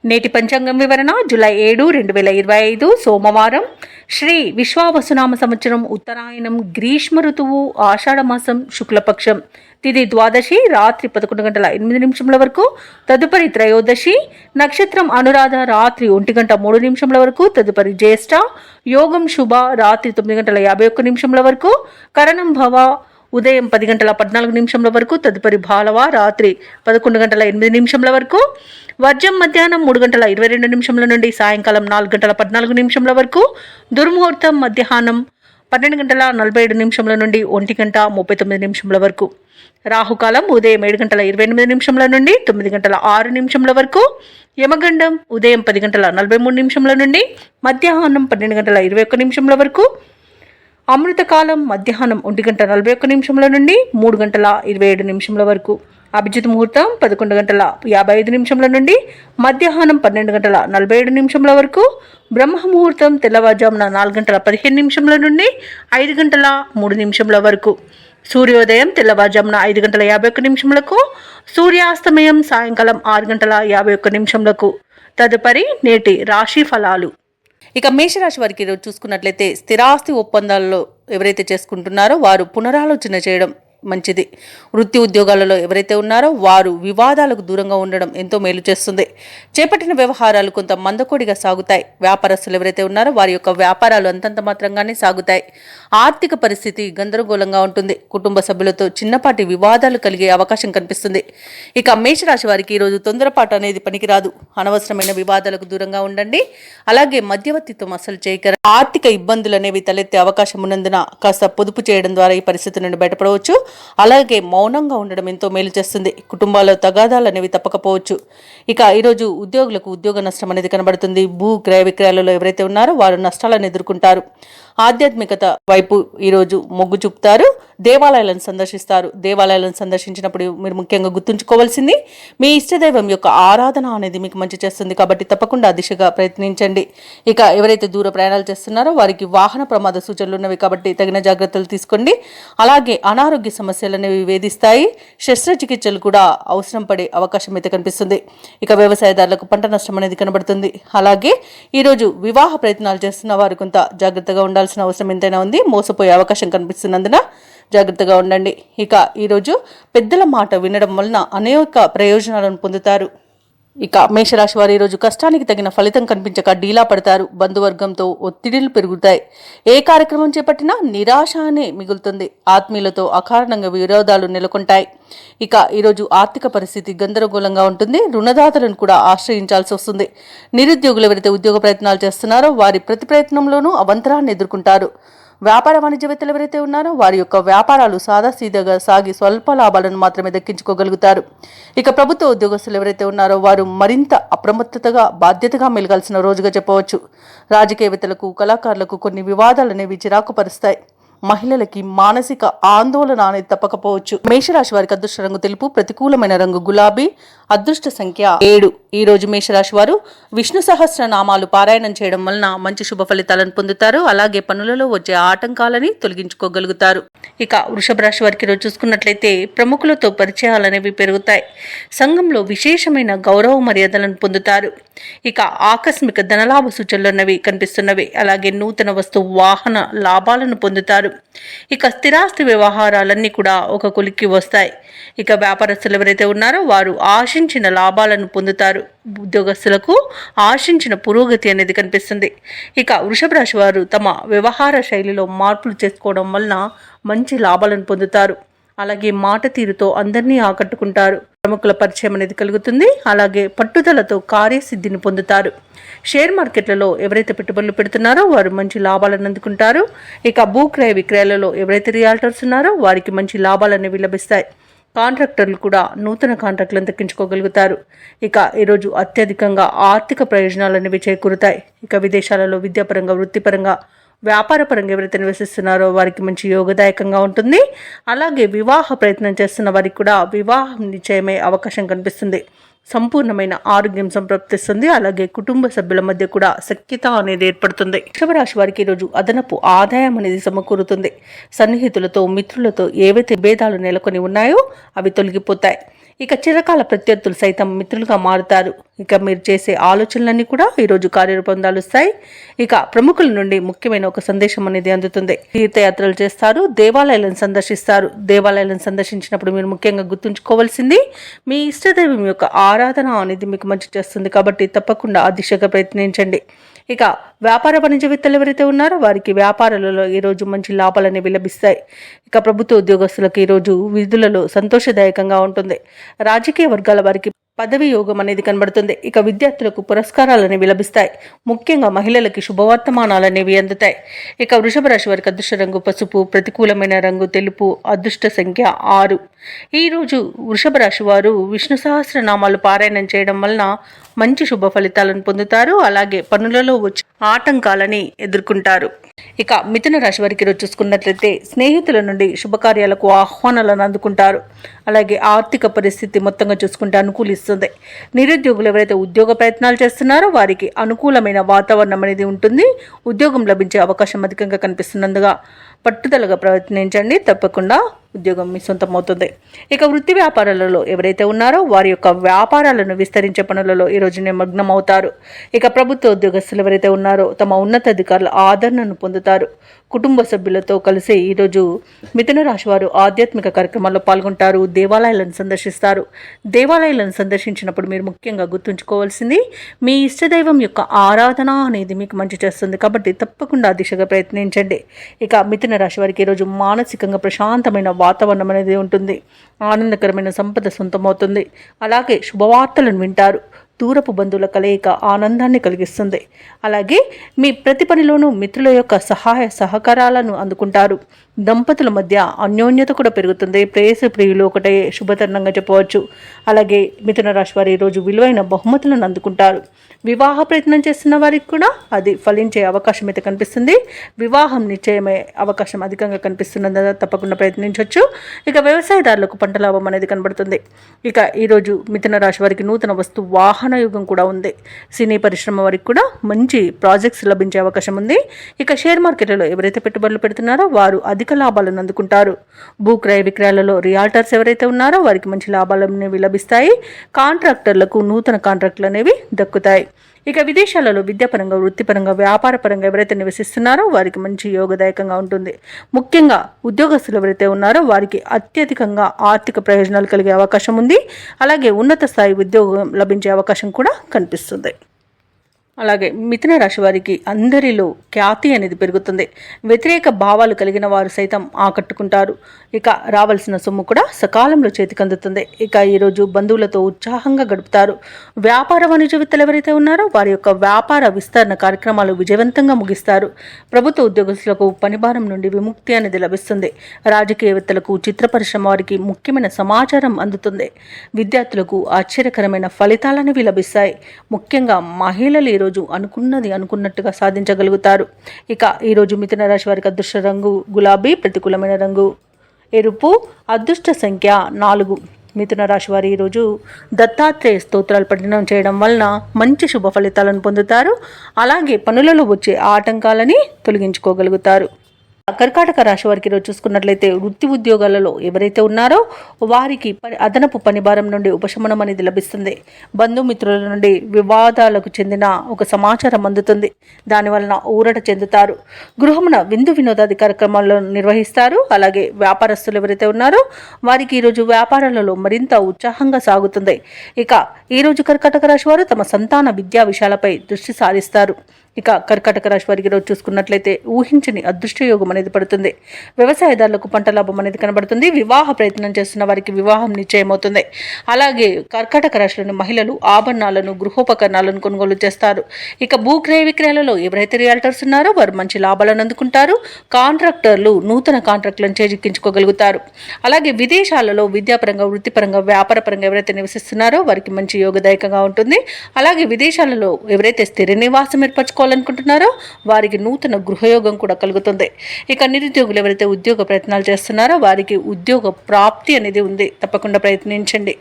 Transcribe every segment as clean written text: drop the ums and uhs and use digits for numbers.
నేటి పంచాంగం వివరణ జూలై 7, 2025 సోమవారం. శ్రీ విశ్వావసునామ సంవత్సరం ఉత్తరాయణం, గ్రీష్మ ఋతువు, ఆషాఢమాసం, శుక్లపక్షం. తిథి ద్వాదశి రాత్రి 11:08 వరకు, తదుపరి త్రయోదశి. నక్షత్రం అనురాధ రాత్రి 1:03 వరకు, తదుపరి జ్యేష్ఠ. యోగం శుభ రాత్రి 9:51 వరకు, కరణం భవ ఉదయం 10:14 వరకు, తదుపరి భాలవ రాత్రి 11:08 వరకు. వర్జం మధ్యాహ్నం 3:22 నుండి సాయంకాలం 4:14 వరకు. దుర్ముహూర్తం మధ్యాహ్నం 12:47 నుండి 1:39 వరకు. రాహుకాలం ఉదయం 7:28 నుండి 9:06 వరకు. యమగండం ఉదయం 10:43 నుండి మధ్యాహ్నం 12:21 వరకు. అమృతకాలం మధ్యాహ్నం 1:41 నుండి 3:27 వరకు. అభిజిత్ ముహూర్తం 11:55 నుండి మధ్యాహ్నం 12:47 వరకు. బ్రహ్మ ముహూర్తం తెల్లవారుజామున 4:15 నుండి 5:03 వరకు. సూర్యోదయం తెల్లవారుజామున 5:51. సూర్యాస్తమయం సాయంకాలం 6:51. తదుపరి నేటి రాశి ఫలాలు. ఇక మేషరాశి వారికి ఈరోజు చూసుకున్నట్లయితే స్థిరాస్తి ఒప్పందాలలో ఎవరైతే చేసుకుంటున్నారో వారు పునరాలోచన చేయడం మంచిది. వృత్తి ఉద్యోగాలలో ఎవరైతే ఉన్నారో వారు వివాదాలకు దూరంగా ఉండడం ఎంతో మేలు చేస్తుంది. చేపట్టిన వ్యవహారాలు కొంత మందకొడిగా సాగుతాయి. వ్యాపారస్తులు ఎవరైతే ఉన్నారో వారి యొక్క వ్యాపారాలు అంతంత మాత్రంగానే సాగుతాయి. ఆర్థిక పరిస్థితి గందరగోళంగా ఉంటుంది. కుటుంబ సభ్యులతో చిన్నపాటి వివాదాలు కలిగే అవకాశం కనిపిస్తుంది. ఇక మేషరాశి వారికి ఈరోజు తొందరపాటు అనేది పనికిరాదు. అనవసరమైన వివాదాలకు దూరంగా ఉండండి. అలాగే మధ్యవర్తిత్వం అసలు చేయక ఆర్థిక ఇబ్బందులు అనేవి తలెత్తే అవకాశం ఉన్నందున కాస్త పొదుపు చేయడం ద్వారా ఈ పరిస్థితి నుండి బయటపడవచ్చు. అలాగే మౌనంగా ఉండడం ఎంతో మేలు చేస్తుంది. కుటుంబాల్లో తగాదాలు అనేవి తప్పకపోవచ్చు. ఇక ఈరోజు ఉద్యోగులకు ఉద్యోగ నష్టం అనేది కనబడుతుంది. భూ క్రయ విక్రయాలలో ఎవరైతే ఉన్నారో వారు నష్టాలను ఎదుర్కొంటారు. ఆధ్యాత్మికత వైపు ఈరోజు మొగ్గు చూపుతారు. దేవాలయాలను సందర్శిస్తారు. దేవాలయాలను సందర్శించినప్పుడు మీరు ముఖ్యంగా గుర్తుంచుకోవాల్సింది మీ ఇష్టదైవం యొక్క ఆరాధన అనేది మీకు మంచి చేస్తుంది. కాబట్టి తప్పకుండా దిశగా ప్రయత్నించండి. ఇక ఎవరైతే దూర ప్రయాణాలు చేస్తున్నారో వారికి వాహన ప్రమాద సూచనలు ఉన్నవి కాబట్టి తగిన జాగ్రత్తలు తీసుకోండి. అలాగే అనారోగ్య సమస్యలు అనేవి వేధిస్తాయి. శస్త్రచికిత్సలు కూడా అవసరం పడే అవకాశం అయితే కనిపిస్తుంది. ఇక వ్యవసాయదారులకు పంట నష్టం అనేది కనబడుతుంది. అలాగే ఈరోజు వివాహ ప్రయత్నాలు చేస్తున్న వారు కొంత జాగ్రత్తగా ఉండాల్సిన అవసరం ఎంతైనా ఉంది. మోసపోయే అవకాశం కనిపిస్తున్నందున జాగ్రత్తగా ఉండండి. ఇక ఈరోజు పెద్దల మాట వినడం వలన అనేక ప్రయోజనాలను పొందుతారు. ఇక మేషరాశి వారు ఈరోజు కష్టానికి తగిన ఫలితం కనిపించక డీలా పడతారు. బంధువర్గంతో ఒత్తిడిలు పెరుగుతాయి. ఏ కార్యక్రమం చేపట్టినా నిరాశ అనే మిగులుతుంది. ఆత్మీయులతో అకారణంగా విరోధాలు నెలకొంటాయి. ఇక ఈరోజు ఆర్థిక పరిస్థితి గందరగోళంగా ఉంటుంది. రుణదాతలను కూడా ఆశ్రయించాల్సి వస్తుంది. నిరుద్యోగులు ఎవరైతే ఉద్యోగ ప్రయత్నాలు చేస్తున్నారో వారి ప్రతి ప్రయత్నంలోనూ అవంతరాన్ని ఎదుర్కొంటారు. వ్యాపార వాణిజ్యవేత్తలు ఎవరైతే ఉన్నారో వారి యొక్క వ్యాపారాలు సాదాసీదాగా సాగి స్వల్ప లాభాలను మాత్రమే దక్కించుకోగలుగుతారు. ఇక ప్రభుత్వ ఉద్యోగస్తులు ఎవరైతే ఉన్నారో వారు మరింత అప్రమత్తతగా బాధ్యతగా మెలగాల్సిన రోజుగా చెప్పవచ్చు. రాజకీయవేత్తలకు కళాకారులకు కొన్ని వివాదాలు అనేవి చిరాకు పరుస్తాయి. మహిళలకి మానసిక ఆందోళన అనేది తప్పకపోవచ్చు. మేషరాశి వారికి అదృష్ట రంగు తెలుపు, ప్రతికూలమైన రంగు గులాబీ, అదృష్ట సంఖ్య 7. ఈ రోజు మేషరాశి వారు విష్ణు సహస్రనామాలు పారాయణం చేయడం వలన మంచి శుభ ఫలితాలను పొందుతారు. అలాగే పనులలో వచ్చే ఆటంకాలని తొలగించుకోగలుగుతారు. ఇక వృషభ రాశి వారికి ఈరోజు చూసుకున్నట్లయితే ప్రముఖులతో పరిచయాలనేవి పెరుగుతాయి. సంఘంలో విశేషమైన గౌరవ మర్యాదలను పొందుతారు. ఇక ఆకస్మిక ధనలాభ సూచనలు అన్నవి కనిపిస్తున్నవి. అలాగే నూతన వస్తు వాహన లాభాలను పొందుతారు. ఇక స్థిరాస్తి వ్యవహారాలన్నీ కూడా ఒక కొలిక్కి వస్తాయి. ఇక వ్యాపారస్తులు ఎవరైతే ఉన్నారో వారు ఆశించిన లాభాలను పొందుతారు. ఉద్యోగస్తులకు ఆశించిన పురోగతి అనేది కనిపిస్తుంది. ఇక వృషభ రాశి వారు తమ వ్యవహార శైలిలో మార్పులు చేసుకోవడం వలన మంచి లాభాలను పొందుతారు. అలాగే మాట తీరుతో అందరినీ ఆకట్టుకుంటారు. ప్రముఖుల పరిచయం అనేది కలుగుతుంది. అలాగే పట్టుదలతో కార్యసిద్ధిని పొందుతారు. షేర్ మార్కెట్లలో ఎవరైతే పెట్టుబడులు పెడుతున్నారో వారు మంచి లాభాలను అందుకుంటారు. ఇక భూ క్రయ విక్రయాలలో ఎవరైతే రియాల్టర్స్ ఉన్నారో వారికి మంచి లాభాలు అనేవి లభిస్తాయి. కాంట్రాక్టర్లు కూడా నూతన కాంట్రాక్టులను దక్కించుకోగలుగుతారు. ఇక ఈరోజు అత్యధికంగా ఆర్థిక ప్రయోజనాలు అనేవి చేకూరుతాయి. ఇక విదేశాలలో విద్యాపరంగా, వృత్తిపరంగా, వ్యాపార పరంగా ఎవరైతే నివసిస్తున్నారో వారికి మంచి యోగదాయకంగా ఉంటుంది. అలాగే వివాహ ప్రయత్నం చేస్తున్న వారికి కూడా వివాహం నిశ్చయమే అవకాశం కనిపిస్తుంది. సంపూర్ణమైన ఆరోగ్యం సంప్రాప్తిస్తుంది. అలాగే కుటుంబ సభ్యుల మధ్య కూడా సఖ్యత అనేది ఏర్పడుతుంది. వృషభ రాశి వారికి ఈరోజు అదనపు ఆదాయం అనేది సమకూరుతుంది. సన్నిహితులతో, మిత్రులతో ఏవైతే భేదాలు నెలకొని ఉన్నాయో అవి తొలగిపోతాయి. ఇక చిరకాల ప్రత్యర్థులు సైతం మిత్రులుగా మారుతారు. ఇక మీరు చేసే ఆలోచనలన్నీ కూడా ఈరోజు కార్యరూపం దాలుస్తాయి. ఇక ప్రముఖుల నుండి ముఖ్యమైన ఒక సందేశం అనేది అందుతుంది. తీర్థయాత్రలు చేస్తారు, దేవాలయాలను సందర్శిస్తారు. దేవాలయాలను సందర్శించినప్పుడు మీరు ముఖ్యంగా గుర్తుంచుకోవాల్సింది మీ ఇష్టదైవం యొక్క ఆరాధన అనేది మీకు మంచి చేస్తుంది. కాబట్టి తప్పకుండా ఆ దిశగా ప్రయత్నించండి. ఇక వ్యాపార వాణిజ్యవేత్తలు ఎవరైతే ఉన్నారో వారికి వ్యాపారాలలో ఈరోజు మంచి లాభాలు అనేవి లభిస్తాయి. ఇక ప్రభుత్వ ఉద్యోగస్తులకు ఈరోజు విధులలో సంతోషదాయకంగా ఉంటుంది. రాజకీయ వర్గాల వారికి పదవి యోగం అనేది కనబడుతుంది. ఇక విద్యార్థులకు పురస్కారాలు అనేవి లభిస్తాయి. ముఖ్యంగా మహిళలకి శుభవర్తమానాలు అనేవి అందుతాయి. ఇక వృషభ రాశి వారికి అదృష్ట రంగు పసుపు, ప్రతికూలమైన రంగు తెలుపు, అదృష్ట సంఖ్య 6. ఈరోజు వృషభ రాశి వారు విష్ణు సహస్రనామాలు పారాయణం చేయడం వలన మంచి శుభ ఫలితాలను పొందుతారు. అలాగే పనులలో వచ్చి ఆటంకాలని ఎదుర్కొంటారు. ఇక మిథున రాశి వారికి ఈరోజు చూసుకున్నట్లయితే స్నేహితుల నుండి శుభకార్యాలకు ఆహ్వానాలను అందుకుంటారు. అలాగే ఆర్థిక పరిస్థితి మొత్తంగా చూసుకుంటే అనుకూలిస్తుంది. నిరుద్యోగులు ఎవరైతే ఉద్యోగ ప్రయత్నాలు చేస్తున్నారో వారికి అనుకూలమైన వాతావరణం అనేది ఉంటుంది. ఉద్యోగం లభించే అవకాశం అధికంగా కనిపిస్తున్నందుగా పట్టుదలగా ప్రయత్నించండి. తప్పకుండా ఉద్యోగం మీ సొంతం అవుతుంది. ఇక వృత్తి వ్యాపారాలలో ఎవరైతే ఉన్నారో వారి యొక్క వ్యాపారాలను విస్తరించే పనులలో ఈరోజు నిమగ్నం అవుతారు. ఇక ప్రభుత్వ ఉద్యోగస్తులు ఎవరైతే ఉన్నారో తమ ఉన్నతాధికారుల ఆదరణను పొందుతారు. కుటుంబ సభ్యులతో కలిసి ఈరోజు మిథున రాశి వారు ఆధ్యాత్మిక కార్యక్రమాల్లో పాల్గొంటారు. దేవాలయాలను సందర్శిస్తారు. దేవాలయాలను సందర్శించినప్పుడు మీరు ముఖ్యంగా గుర్తుంచుకోవాల్సింది మీ ఇష్టదైవం యొక్క ఆరాధన అనేది మీకు మంచి చేస్తుంది. కాబట్టి తప్పకుండా ఆ దిశగా ప్రయత్నించండి. ఇక మిథున రాశి వారికి ఈరోజు మానసికంగా ప్రశాంతమైన వాతావరణం అనేది ఉంటుంది. ఆనందకరమైన సంపద సొంతమవుతుంది. అలాగే శుభవార్తలను వింటారు. దూరపు బంధువుల కలయిక ఆనందాన్ని కలిగిస్తుంది. అలాగే మీ ప్రతి పనిలోనూ మిత్రుల యొక్క సహాయ సహకారాలను అందుకుంటారు. దంపతుల మధ్య అన్యోన్యత కూడా పెరుగుతుంది. ప్రేయసి ప్రియులు ఒకటే శుభతరుణంగా చెప్పవచ్చు. అలాగే మిథున రాశి వారు ఈరోజు విలువైన బహుమతులను అందుకుంటారు. వివాహ ప్రయత్నం చేస్తున్న వారికి కూడా అది ఫలించే అవకాశం అయితే కనిపిస్తుంది. వివాహం నిశ్చయమయ్యే అవకాశం అధికంగా కనిపిస్తున్నదా తప్పకుండా ప్రయత్నించవచ్చు. ఇక వ్యవసాయదారులకు పంట లాభం అనేది కనబడుతుంది. ఇక ఈరోజు మిథున రాశి వారికి నూతన వస్తు వాహన యుగం కూడా ఉంది. సినీ పరిశ్రమ వారికి కూడా మంచి ప్రాజెక్ట్స్ లభించే అవకాశం ఉంది. ఇక షేర్ మార్కెట్లలో ఎవరైతే పెట్టుబడులు పెడుతున్నారో వారు అధిక లాభాలను అందుకుంటారు. భూక్రయ విక్రయాలలో రియాల్టర్స్ ఎవరైతే ఉన్నారో వారికి మంచి లాభాలు అనేవి లభిస్తాయి. కాంట్రాక్టర్లకు నూతన కాంట్రాక్టులు అనేవి దక్కుతాయి. ఇక విదేశాలలో విద్యాపరంగా, వృత్తిపరంగా, వ్యాపారపరంగా ఎవరైతే నివసిస్తున్నారో వారికి మంచి యోగదాయకంగా ఉంటుంది. ముఖ్యంగా ఉద్యోగస్తులు ఎవరైతే ఉన్నారో వారికి అత్యధికంగా ఆర్థిక ప్రయోజనాలు కలిగే అవకాశం ఉంది. అలాగే ఉన్నత స్థాయి ఉద్యోగం లభించే అవకాశం కూడా కనిపిస్తుంది. అలాగే మిథున రాశి వారికి అందరిలో ఖ్యాతి అనేది పెరుగుతుంది. వ్యతిరేక భావాలు కలిగిన వారు సైతం ఆకట్టుకుంటారు. ఇక రావాల్సిన సొమ్ము కూడా సకాలంలో చేతికి అందుతుంది. ఇక ఈరోజు బంధువులతో ఉత్సాహంగా గడుపుతారు. వ్యాపార వాణిజ్యవేత్తలు ఎవరైతే ఉన్నారో వారి యొక్క వ్యాపార విస్తరణ కార్యక్రమాలు విజయవంతంగా ముగిస్తారు. ప్రభుత్వ ఉద్యోగస్తులకు పనిభారం నుండి విముక్తి అనేది లభిస్తుంది. రాజకీయవేత్తలకు, చిత్ర పరిశ్రమ వారికి ముఖ్యమైన సమాచారం అందుతుంది. విద్యార్థులకు ఆశ్చర్యకరమైన ఫలితాలనేవి లభిస్తాయి. ముఖ్యంగా మహిళలు ఈరోజు అనుకున్నది అనుకున్నట్టుగా సాధించగలుగుతారు. ఇక ఈరోజు మిథున రాశి వారికి అదృష్ట రంగు గులాబీ, ప్రతికూలమైన రంగు ఎరుపు, అదృష్ట సంఖ్య 4. మిథున రాశి వారు ఈరోజు దత్తాత్రేయ స్తోత్రాలు పఠనం చేయడం వలన మంచి శుభ ఫలితాలను పొందుతారు. అలాగే పనులలో వచ్చే ఆటంకాలని తొలగించుకోగలుగుతారు. కర్కాటక రాశి వారికి ఈరోజు చూసుకున్నట్లయితే వృత్తి ఉద్యోగాలలో ఎవరైతే ఉన్నారో వారికి అదనపు పనిభారం నుండి ఉపశమనం అనేది లభిస్తుంది. బంధుమిత్రుల నుండి వివాదాలకు చెందిన ఒక సమాచారం అందుతుంది. దానివలన ఊరట చెందుతారు. గృహమున విందు వినోదాది కార్యక్రమాలను నిర్వహిస్తారు. అలాగే వ్యాపారస్తులు ఎవరైతే ఉన్నారో వారికి ఈరోజు వ్యాపారాలలో మరింత ఉత్సాహంగా సాగుతుంది. ఇక ఈరోజు కర్కాటక రాశి వారు తమ సంతాన విద్యా విషయాలపై దృష్టి సారిస్తారు. ఇక కర్కాటక రాశి వారికి ఈరోజు చూసుకున్నట్లయితే ఊహించని అదృష్ట యోగం అనేది పడుతుంది. వ్యవసాయదారులకు పంట లాభం అనేది కనబడుతుంది. వివాహ ప్రయత్నం చేస్తున్న వారికి వివాహం నిశ్చయమవుతుంది. అలాగే కర్కాటక రాశిలోని మహిళలు ఆభరణాలను, గృహోపకరణాలను కొనుగోలు చేస్తారు. ఇక భూక్రయ విక్రయాలలో ఎవరైతే రియాల్టర్స్ ఉన్నారో వారు మంచి లాభాలను అందుకుంటారు. కాంట్రాక్టర్లు నూతన కాంట్రాక్టులను చేజిక్కించుకోగలుగుతారు. అలాగే విదేశాలలో విద్యాపరంగా, వృత్తిపరంగా, వ్యాపారపరంగా ఎవరైతే నివసిస్తున్నారో వారికి మంచి యోగదాయకంగా ఉంటుంది. అలాగే విదేశాలలో ఎవరైతే స్థిర నివాసం ఏర్పరచుకోవాలి చేసుకోవాలనుకుంటున్నారో వారికి నూతన గృహయోగం కూడా కలుగుతుంది. ఇక నిరుద్యోగులు ఎవరైతే ఉద్యోగ ప్రయత్నాలు చేస్తున్నారో వారికి ఉద్యోగ ప్రాప్తి అనేది ఉంది, తప్పకుండా ప్రయత్నించండి.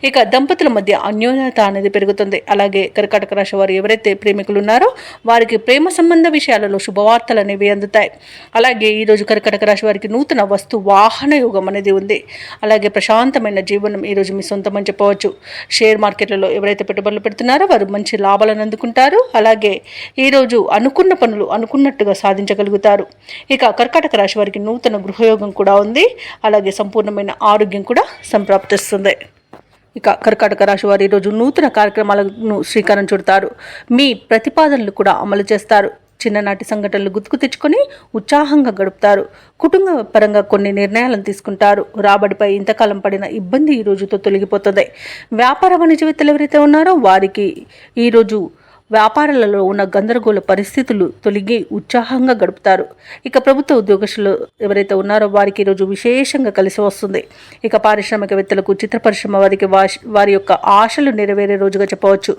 ఇక దంపతుల మధ్య అన్యోన్యత అనేది పెరుగుతుంది. అలాగే కర్కాటక రాశి వారు ఎవరైతే ప్రేమికులు ఉన్నారో వారికి ప్రేమ సంబంధ విషయాలలో శుభవార్తలు అనేవి అందుతాయి. అలాగే ఈరోజు కర్కాటక రాశి వారికి నూతన వస్తు వాహన యోగం అనేది ఉంది. అలాగే ప్రశాంతమైన జీవనం ఈరోజు మీ సొంతం చెప్పవచ్చు. షేర్ మార్కెట్లలో ఎవరైతే పెట్టుబడులు పెడుతున్నారో వారు మంచి లాభాలను అందుకుంటారు. అలాగే ఈరోజు అనుకున్న పనులు అనుకున్నట్టుగా సాధించగలుగుతారు. ఇక కర్కాటక రాశి వారికి నూతన గృహయోగం కూడా ఉంది. అలాగే సంపూర్ణమైన ఆరోగ్యం కూడా సంప్రాప్తిస్తుంది. ఇక కర్కాటక రాశి వారు ఈరోజు నూతన కార్యక్రమాలను శ్రీకారం చుడతారు. మీ ప్రతిపాదనలు కూడా అమలు చేస్తారు. చిన్ననాటి సంఘటనలు గుర్తుకు తెచ్చుకొని ఉత్సాహంగా గడుపుతారు. కుటుంబ పరంగా కొన్ని నిర్ణయాలను తీసుకుంటారు. రాబడిపై ఇంతకాలం పడిన ఇబ్బంది ఈ రోజుతో తొలగిపోతుంది. వ్యాపార వాణిజ్యవేత్తలు ఎవరైతే ఉన్నారో వారికి ఈరోజు వ్యాపారాలలో ఉన్న గందరగోళ పరిస్థితులు తొలగి ఉత్సాహంగా గడుపుతారు. ఇక ప్రభుత్వ ఉద్యోగస్తులు ఎవరైతే ఉన్నారో వారికి ఈరోజు విశేషంగా కలిసి వస్తుంది. ఇక పారిశ్రామికవేత్తలకు, చిత్ర పరిశ్రమ వారికి వారి యొక్క ఆశలు నెరవేరే రోజుగా చెప్పవచ్చు.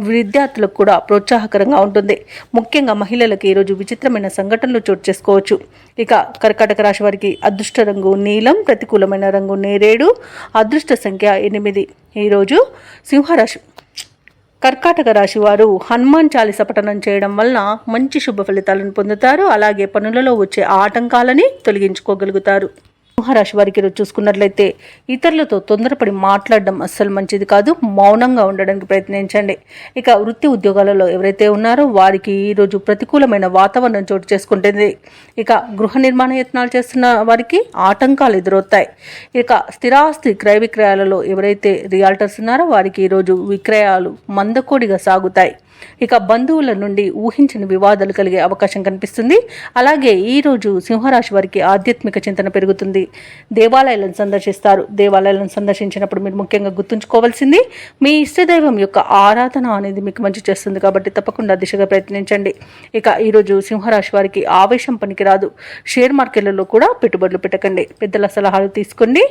విద్యార్థులకు కూడా ప్రోత్సాహకరంగా ఉంటుంది. ముఖ్యంగా మహిళలకు ఈరోజు విచిత్రమైన సంఘటనలు చోటు చేసుకోవచ్చు. ఇక కర్కాటక రాశి వారికి అదృష్ట రంగు నీలం, ప్రతికూలమైన రంగు నేరేడు, అదృష్ట సంఖ్య 8. ఈరోజు సింహరాశి కర్కాటక రాశి వారు హనుమాన్ చాలీస పఠనం చేయడం వలన మంచి శుభ ఫలితాలను పొందుతారు. అలాగే పనులలో వచ్చే ఆటంకాలని తొలగించుకోగలుగుతారు. సింహరాశి వారికి ఈరోజు చూసుకున్నట్లయితే ఇతరులతో తొందరపడి మాట్లాడడం అస్సలు మంచిది కాదు. మౌనంగా ఉండడానికి ప్రయత్నించండి. ఇక వృత్తి ఉద్యోగాలలో ఎవరైతే ఉన్నారో వారికి ఈరోజు ప్రతికూలమైన వాతావరణం చోటు చేసుకుంటుంది. ఇక గృహ నిర్మాణ యత్నాలు చేస్తున్న వారికి ఆటంకాలు ఎదురవుతాయి. ఇక స్థిరాస్తి క్రయ విక్రయాలలో ఎవరైతే రియాల్టర్స్ ఉన్నారో వారికి ఈరోజు విక్రయాలు మందకోడిగా సాగుతాయి. ఇక బంధువుల నుండి ఊహించని వివాదాలు కలిగే అవకాశం కనిపిస్తుంది. అలాగే ఈరోజు సింహరాశి వారికి ఆధ్యాత్మిక చింతన పెరుగుతుంది. దేవాలయాలను సందర్శిస్తారు. దేవాలయాలను సందర్శించినప్పుడు మీరు ముఖ్యంగా గుర్తుంచుకోవాల్సింది మీ ఇష్టదైవం యొక్క ఆరాధన అనేది మీకు మంచి చేస్తుంది. కాబట్టి తప్పకుండా దిశగా ప్రయత్నించండి. ఇక ఈరోజు సింహరాశి వారికి ఆవేశం పనికిరాదు. షేర్ మార్కెట్లలో కూడా పెట్టుబడులు పెట్టకండి. పెద్దల సలహాలు తీసుకోండి.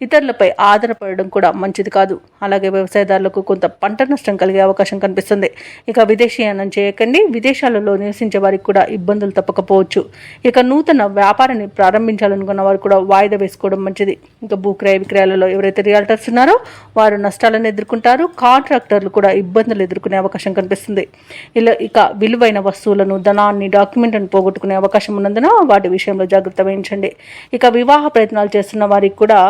ఇతరులపై ఆధారపడడం కూడా మంచిది కాదు. అలాగే వ్యవసాయదారులకు కొంత పంట నష్టం కలిగే అవకాశం కనిపిస్తుంది. ఇక విదేశీయానం చేయకండి. విదేశాలలో నివసించే వారికి కూడా ఇబ్బందులు తప్పకపోవచ్చు. ఇక నూతన వ్యాపారాన్ని ప్రారంభించాలనుకున్న వారు కూడా వాయిదా వేసుకోవడం మంచిది. ఇక భూక్రయ విక్రయాలలో ఎవరైతే రియాల్టర్స్ ఉన్నారో వారు నష్టాలను ఎదుర్కొంటారు. కాంట్రాక్టర్లు కూడా ఇబ్బందులు ఎదుర్కొనే అవకాశం కనిపిస్తుంది. ఇక విలువైన వస్తువులను, ధనాన్ని, డాక్యుమెంట్లను పోగొట్టుకునే అవకాశం ఉన్నందున వాటి విషయంలో జాగ్రత్త వహించండి. ఇక వివాహ ప్రయత్నాలు చేస్తున్న వారికి కూడా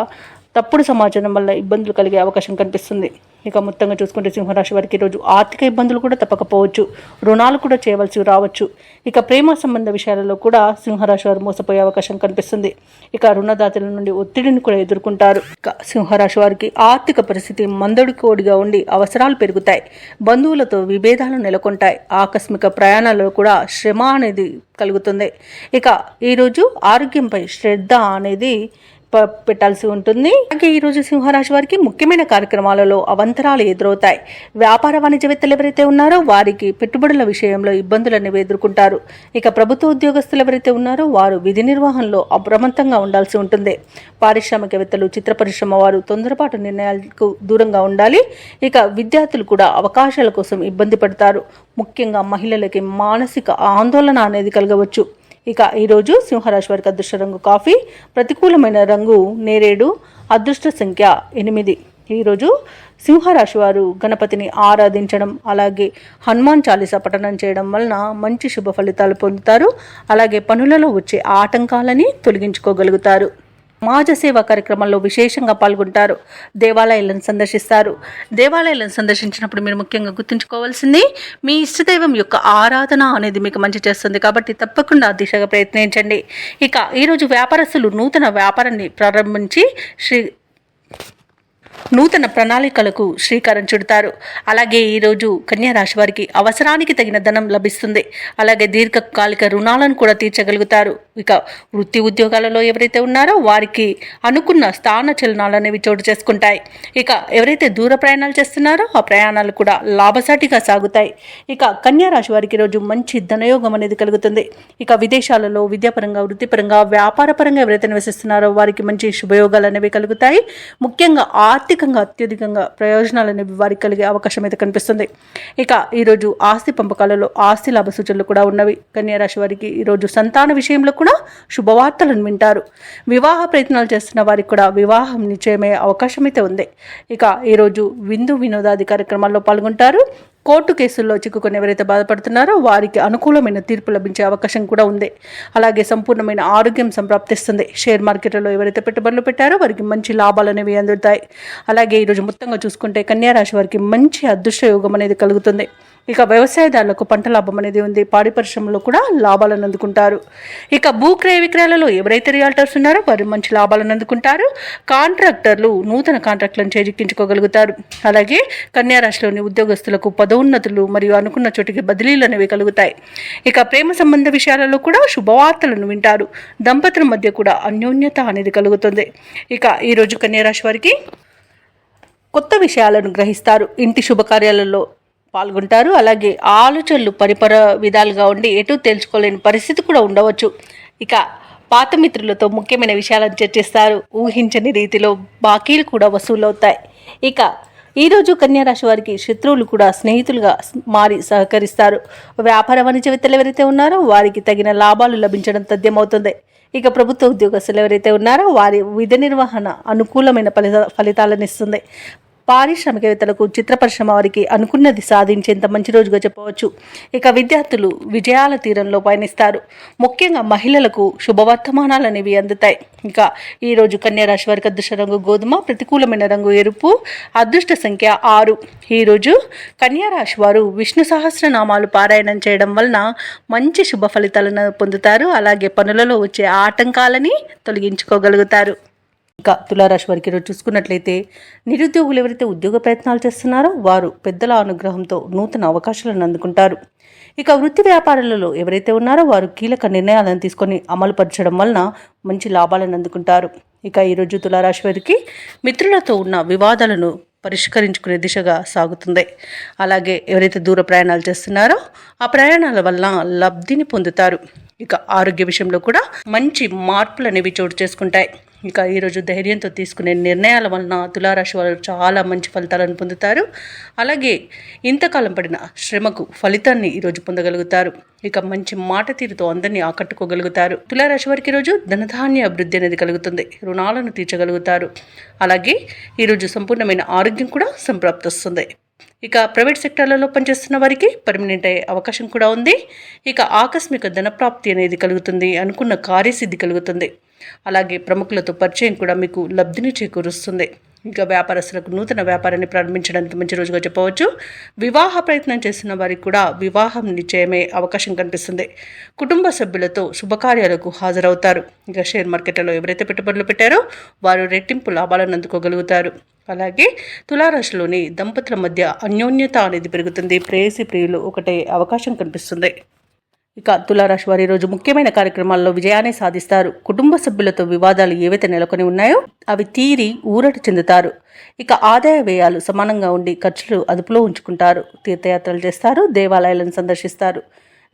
తప్పుడు సమాచారం వల్ల ఇబ్బందులు కలిగే అవకాశం కనిపిస్తుంది. ఇక మొత్తంగా చూసుకుంటే సింహరాశి వారికి ఈరోజు ఆర్థిక ఇబ్బందులు కూడా తప్పకపోవచ్చు. రుణాలు కూడా చేయవలసి రావచ్చు. ఇక ప్రేమ సంబంధ విషయాలలో కూడా సింహరాశి వారు మోసపోయే అవకాశం కనిపిస్తుంది. ఇక రుణదాతల నుండి ఒత్తిడిని కూడా ఎదుర్కొంటారు. ఇక సింహరాశి వారికి ఆర్థిక పరిస్థితి మందడికోడిగా ఉండి అవసరాలు పెరుగుతాయి. బంధువులతో విభేదాలు నెలకొంటాయి. ఆకస్మిక ప్రయాణాలలో కూడా శ్రమ అనేది కలుగుతుంది. ఇక ఈరోజు ఆరోగ్యంపై శ్రద్ధ అనేది పెట్టాల్సి ఉంటుంది. అలాగే ఈరోజు సింహరాశి వారికి ముఖ్యమైన కార్యక్రమాలలో అవంతరాలు ఎదురవుతాయి. వ్యాపార వాణిజ్యవేత్తలు ఎవరైతే ఉన్నారో వారికి పెట్టుబడుల విషయంలో ఇబ్బందులను ఎదుర్కొంటారు. ఇక ప్రభుత్వ ఉద్యోగస్తులు ఎవరైతే ఉన్నారో వారు విధి నిర్వహణలో అప్రమత్తంగా ఉండాల్సి ఉంటుంది. పారిశ్రామికవేత్తలు, చిత్ర పరిశ్రమ వారు తొందరపాటు నిర్ణయాలకు దూరంగా ఉండాలి. ఇక విద్యార్థులు కూడా అవకాశాల కోసం ఇబ్బంది పడతారు. ముఖ్యంగా మహిళలకి మానసిక ఆందోళన అనేది కలగవచ్చు. ఇక ఈరోజు సింహరాశి వారికి అదృష్ట రంగు కాఫీ, ప్రతికూలమైన రంగు నేరేడు, అదృష్ట సంఖ్య 8. ఈరోజు సింహరాశి వారు గణపతిని ఆరాధించడం, అలాగే హనుమాన్ చాలీస పఠనం చేయడం వలన మంచి శుభ ఫలితాలు పొందుతారు. అలాగే పనులలో వచ్చే ఆటంకాలని తొలగించుకోగలుగుతారు. సమాజ సేవా కార్యక్రమాల్లో విశేషంగా పాల్గొంటారు. దేవాలయాలను సందర్శిస్తారు. దేవాలయాలను సందర్శించినప్పుడు మీరు ముఖ్యంగా గుర్తుంచుకోవాల్సింది మీ ఇష్టదైవం యొక్క ఆరాధన అనేది మీకు మంచి చేస్తుంది. కాబట్టి తప్పకుండా దిశగా ప్రయత్నించండి. ఇక ఈరోజు వ్యాపారస్తులు నూతన వ్యాపారాన్ని ప్రారంభించి నూతన ప్రణాళికలకు శ్రీకారం చుడతారు. అలాగే ఈరోజు కన్యా రాశి వారికి అవసరానికి తగిన ధనం లభిస్తుంది. అలాగే దీర్ఘకాలిక రుణాలను కూడా తీర్చగలుగుతారు. ఇక వృత్తి ఉద్యోగాలలో ఎవరైతే ఉన్నారో వారికి అనుకున్న స్థాన చలనాలు అనేవి చోటు చేసుకుంటాయి. ఇక ఎవరైతే దూర ప్రయాణాలు చేస్తున్నారో ఆ ప్రయాణాలు కూడా లాభసాటిగా సాగుతాయి. ఇక కన్యా రాశి వారికి ఈరోజు మంచి ధనయోగం అనేది కలుగుతుంది. ఇక విదేశాలలో విద్యాపరంగా, వృత్తిపరంగా, వ్యాపారపరంగా ఎవరైతే నివసిస్తున్నారో వారికి మంచి శుభయోగాలు అనేవి కలుగుతాయి. ముఖ్యంగా ఆర్థిక అత్యధికంగా ప్రయోజనాలు అనేవి వారికి కలిగే అవకాశం అయితే కనిపిస్తుంది. ఇక ఈరోజు ఆస్తి పంపకాలలో ఆస్తి లాభ సూచనలు కూడా ఉన్నవి. కన్యా రాశి వారికి ఈరోజు సంతాన విషయంలో కూడా శుభవార్తలను వింటారు. వివాహ ప్రయత్నాలు చేస్తున్న వారికి కూడా వివాహం నిశ్చయమయ్యే అవకాశం అయితే ఉంది. ఇక ఈరోజు విందు వినోదాది కార్యక్రమాల్లో పాల్గొంటారు. కోర్టు కేసుల్లో చిక్కుకొని ఎవరైతే బాధపడుతున్నారో వారికి అనుకూలమైన తీర్పు లభించే అవకాశం కూడా ఉంది. అలాగే సంపూర్ణమైన ఆరోగ్యం సంప్రాప్తిస్తుంది. షేర్ మార్కెట్లలో ఎవరైతే పెట్టుబడులు పెట్టారో వారికి మంచి లాభాలు అనేవి అందుతాయి. అలాగే ఈరోజు మొత్తంగా చూసుకుంటే కన్యా రాశి వారికి మంచి అదృష్ట యోగం అనేది కలుగుతుంది. ఇక వ్యవసాయదారులకు పంట లాభం అనేది ఉంది. పాడి పరిశ్రమలో కూడా లాభాలను అందుకుంటారు. ఇక భూక్రయ విక్రయాలలో ఎవరైతే రియాల్టర్స్ ఉన్నారో వారు మంచి లాభాలను అందుకుంటారు. కాంట్రాక్టర్లు నూతన కాంట్రాక్టులను చేజిక్కించుకోగలుగుతారు. అలాగే కన్యా రాశిలోని ఉద్యోగస్తులకు పదోన్నతులు మరియు అనుకున్న చోటికి బదిలీలు అనేవి కలుగుతాయి. ఇక ప్రేమ సంబంధ విషయాలలో కూడా శుభవార్తలను వింటారు. దంపతుల మధ్య కూడా అన్యోన్యత అనేది కలుగుతుంది. ఇక ఈరోజు కన్యా రాశి వారికి కొత్త విషయాలను గ్రహిస్తారు. ఇంటి శుభకార్యాలలో పాల్గొంటారు. అలాగే ఆలోచనలు పరిపర విధాలుగా ఉండి ఎటు తెలుసుకోలేని పరిస్థితి కూడా ఉండవచ్చు. ఇక పాత మిత్రులతో ముఖ్యమైన విషయాలను చర్చిస్తారు. ఊహించని రీతిలో బాకీలు కూడా వసూలవుతాయి. ఇక ఈరోజు కన్యా రాశి వారికి శత్రువులు కూడా స్నేహితులుగా మారి సహకరిస్తారు. వ్యాపార వాణిజ్యవేత్తలు ఎవరైతే ఉన్నారో వారికి తగిన లాభాలు లభించడం తథ్యమవుతుంది. ఇక ప్రభుత్వ ఉద్యోగస్తులు ఎవరైతే ఉన్నారో వారి విధి నిర్వహణ అనుకూలమైన ఫలితాలను ఇస్తుంది. పారిశ్రామికవేత్తలకు చిత్ర పరిశ్రమ వారికి అనుకున్నది సాధించేంత మంచి రోజుగా చెప్పవచ్చు. ఇక విద్యార్థులు విజయాల తీరంలో పయనిస్తారు. ముఖ్యంగా మహిళలకు శుభవర్తమానాలు అనేవి అందుతాయి. ఇక ఈరోజు కన్యా రాశి వారికి అదృష్ట రంగు గోధుమ, ప్రతికూలమైన రంగు ఎరుపు, అదృష్ట సంఖ్య 6. ఈరోజు కన్యా రాశి వారు విష్ణు సహస్రనామాలు పారాయణం చేయడం వలన మంచి శుభ ఫలితాలను పొందుతారు. అలాగే పనులలో వచ్చే ఆటంకాలని తొలగించుకోగలుగుతారు. ఇంకా తులారాశి వారికి ఈరోజు చూసుకున్నట్లయితే నిరుద్యోగులు ఎవరైతే ఉద్యోగ ప్రయత్నాలు చేస్తున్నారో వారు పెద్దల అనుగ్రహంతో నూతన అవకాశాలను అందుకుంటారు. ఇక వృత్తి వ్యాపారాలలో ఎవరైతే ఉన్నారో వారు కీలక నిర్ణయాలను తీసుకొని అమలుపరచడం వలన మంచి లాభాలను అందుకుంటారు. ఇక ఈరోజు తులారాశి వారికి మిత్రులతో ఉన్న వివాదాలను పరిష్కరించుకునే దిశగా సాగుతుంది. అలాగే ఎవరైతే దూర ప్రయాణాలు చేస్తున్నారో ఆ ప్రయాణాల వలన లబ్ధిని పొందుతారు. ఇక ఆరోగ్య విషయంలో కూడా మంచి మార్పులు అనేవి చోటు చేసుకుంటాయి. ఇక ఈరోజు ధైర్యంతో తీసుకునే నిర్ణయాల వలన తులారాశి వారు చాలా మంచి ఫలితాలను పొందుతారు. అలాగే ఇంతకాలం పడిన శ్రమకు ఫలితాన్ని ఈరోజు పొందగలుగుతారు. ఇక మంచి మాట తీరుతో అందరినీ ఆకట్టుకోగలుగుతారు. తులారాశి వారికి ఈరోజు ధనధాన్య అభివృద్ధి అనేది కలుగుతుంది. రుణాలను తీర్చగలుగుతారు. అలాగే ఈరోజు సంపూర్ణమైన ఆరోగ్యం కూడా సంప్రాప్తిస్తుంది. ఇక ప్రైవేట్ సెక్టార్లలో పనిచేస్తున్న వారికి పర్మనెంట్ అయ్యే అవకాశం కూడా ఉంది. ఇక ఆకస్మిక ధనప్రాప్తి అనేది కలుగుతుంది. అనుకున్న కార్యసిద్ధి కలుగుతుంది. అలాగే ప్రముఖులతో పరిచయం కూడా మీకు లబ్ధిని చేకూరుస్తుంది. ఇంకా వ్యాపారస్తులకు నూతన వ్యాపారాన్ని ప్రారంభించడానికి మంచి రోజుగా చెప్పవచ్చు. వివాహ ప్రయత్నం చేస్తున్న వారికి కూడా వివాహం నిశ్చయమే అవకాశం కనిపిస్తుంది. కుటుంబ సభ్యులతో శుభకార్యాలకు హాజరవుతారు. ఇంకా షేర్ మార్కెట్లలో ఎవరైతే పెట్టుబడులు పెట్టారో వారు రెట్టింపు లాభాలను అందుకోగలుగుతారు. అలాగే తులారాశిలోని దంపతుల మధ్య అన్యోన్యత అనేది పెరుగుతుంది. ప్రేయసి ప్రియులు ఒకటే అవకాశం కనిపిస్తుంది. ఇక తులారాశి వారి రోజు ముఖ్యమైన కార్యక్రమాల్లో విజయాన్ని సాధిస్తారు. కుటుంబ సభ్యులతో వివాదాలు ఏవైతే నెలకొని ఉన్నాయో అవి తీరి ఊరట చెందుతారు. ఇక ఆదాయ వ్యయాలు సమానంగా ఉండి ఖర్చులు అదుపులో ఉంచుకుంటారు. తీర్థయాత్రలు చేస్తారు. దేవాలయాలను సందర్శిస్తారు.